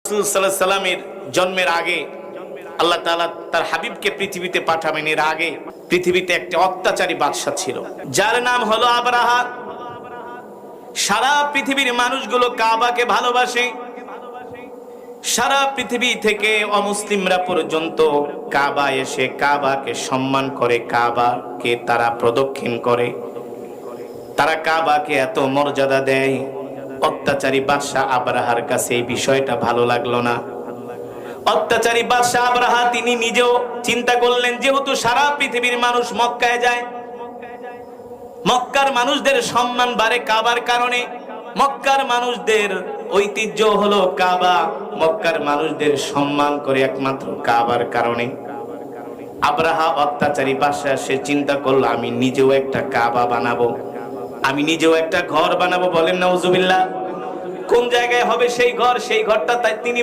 রাসূল সাল্লাল্লাহু আলাইহি সাল্লামের জন্মের আগে আল্লাহ তাআলা তার হাবিবকে পৃথিবীতে পাঠাবেন, এর আগে পৃথিবীতে একটা অত্যাচারী বাদশা ছিল যার নাম হলো আবরাহা। সারা পৃথিবীর মানুষগুলো কাবাকে ভালোবাসে, সারা পৃথিবী থেকে অমুসলিমরা পর্যন্ত কাবা এসে কাবাকে সম্মান করে, কাবাকে তারা প্রদক্ষিণ করে, তারা কাবাকে এত মর্যাদা দেয়। অত্যাচারী বাদশা আবরাহার কাছে এই বিষয়টা ভালো লাগলো না। অত্যাচারী বাদশা আবরাহা তিনি নিজেও চিন্তা করলেন, যেহেতু সারা পৃথিবীর মানুষ মক্কায় যায়, মক্কার মানুষদের সম্মান বাড়ে কাবার কারণে, মক্কার মানুষদের ঐতিহ্য হলো কাবা, মক্কার মানুষদের সম্মান করে একমাত্র কাবার কারণে। আবরাহা অত্যাচারী বাদশা সে চিন্তা করলো, আমি নিজেও একটা কাবা বানাবো, আমি নিজেও একটা ঘর বানাবো। বলেন নাউজুবিল্লাহ। কোন জায়গায় হবে সেই ঘর? সেই ঘরটা তাই তিনি